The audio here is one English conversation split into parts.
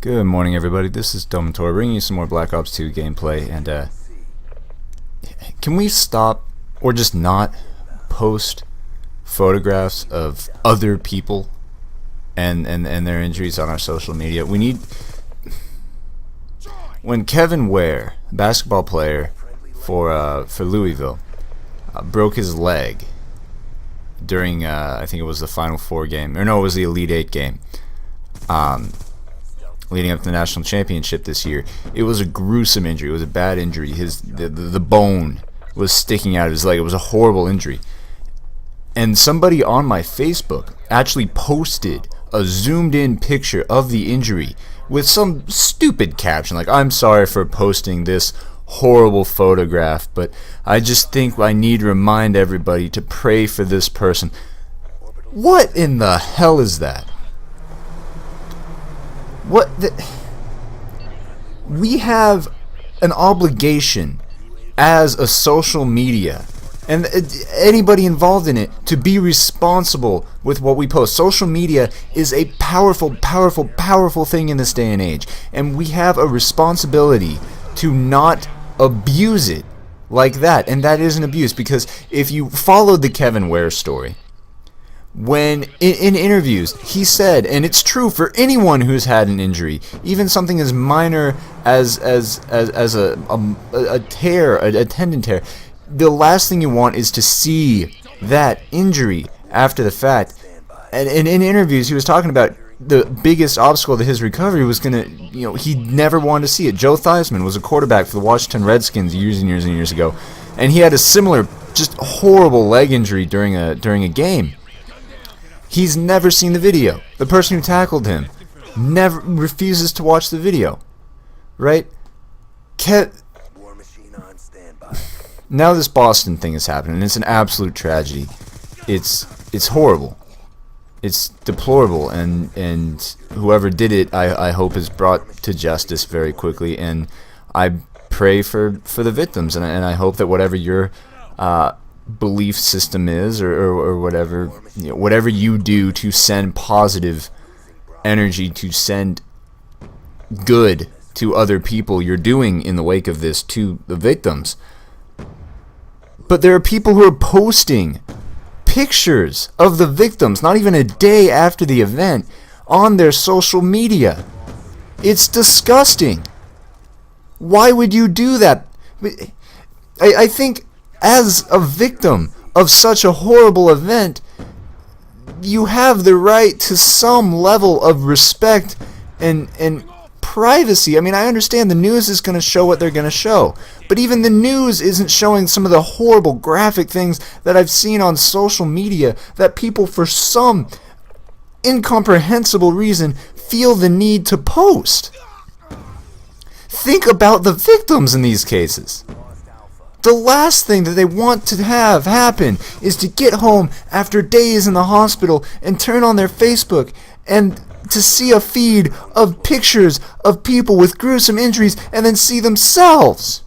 Good morning, everybody. This is domentora bringing you some more Black Ops 2 gameplay. And can we stop or just not post photographs of other people and their injuries on our social media? We need. When Kevin Ware, basketball player for Louisville, broke his leg during I think it was the Final Four game, or no, it was the Elite Eight game. Leading up to the national championship this year. It was a gruesome injury. It was a bad injury. The bone was sticking out of his leg. It was a horrible injury. And somebody on my Facebook actually posted a zoomed in picture of the injury with some stupid caption like, "I'm sorry for posting this horrible photograph, but I just think I need to remind everybody to pray for this person." What in the hell is that? We have an obligation as a social media and anybody involved in it to be responsible with what we post. Social media is a powerful thing in this day and age, and we have a responsibility to not abuse it like that. And that is an abuse, because if you followed the Kevin Ware story, when in interviews he said, and it's true for anyone who's had an injury, even something as minor as a tear, a tendon tear, the last thing you want is to see that injury after the fact. And in interviews he was talking about the biggest obstacle to his recovery was he never wanted to see it. Joe Theismann was a quarterback for the Washington Redskins years and years ago, and he had a similar, just horrible leg injury during a game. He's never seen the video. The person who tackled him never refuses to watch the video, right? Now this Boston thing is happening, and it's an absolute tragedy. It's horrible. It's deplorable, and whoever did it, I hope is brought to justice very quickly. And I pray for the victims, and I hope that whatever your belief system is, or whatever you do to send positive energy, to send good to other people, you're doing in the wake of this to the victims. But there are people who are posting pictures of the victims not even a day after the event on their social media. It's disgusting. Why would you do that? I think as a victim of such a horrible event, you have the right to some level of respect and privacy. I mean, I understand the news is going to show what they're going to show, but even the news isn't showing some of the horrible graphic things that I've seen on social media that people, for some incomprehensible reason, feel the need to post. Think about the victims in these cases. The last thing that they want to have happen is to get home after days in the hospital and turn on their Facebook and to see a feed of pictures of people with gruesome injuries and then see themselves.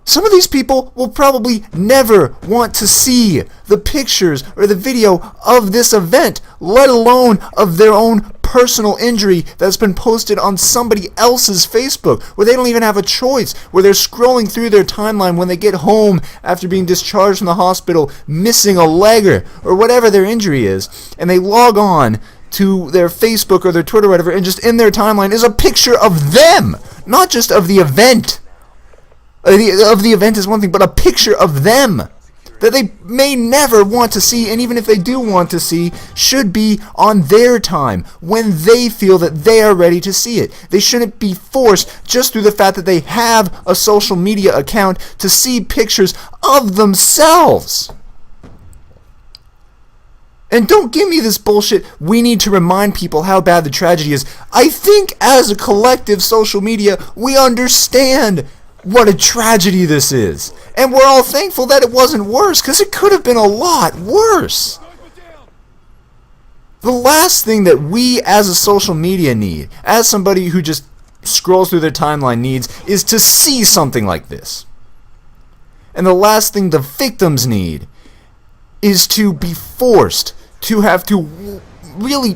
Some of these people will probably never want to see the pictures or the video of this event, let alone of their own personal injury that's been posted on somebody else's Facebook, where they don't even have a choice, where they're scrolling through their timeline when they get home after being discharged from the hospital, missing a leg or whatever their injury is, and they log on to their Facebook or their Twitter or whatever, and just in their timeline is a picture of them, not just of the event. Of the event is one thing, but a picture of them that they may never want to see, and even if they do want to see, should be on their time when they feel that they are ready to see it. They shouldn't be forced, just through the fact that they have a social media account, to see pictures of themselves. And don't give me this bullshit, we need to remind people how bad the tragedy is. I think as a collective social media, we understand what a tragedy this is. And we're all thankful that it wasn't worse, because it could have been a lot worse. The last thing that we as a social media need, as somebody who just scrolls through their timeline needs, is to see something like this. And the last thing the victims need is to be forced to have to really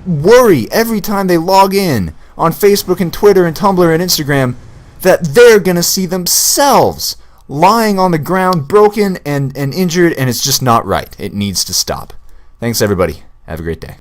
worry every time they log in on Facebook and Twitter and Tumblr and Instagram that they're going to see themselves lying on the ground, broken and injured, and it's just not right. It needs to stop. Thanks, everybody. Have a great day.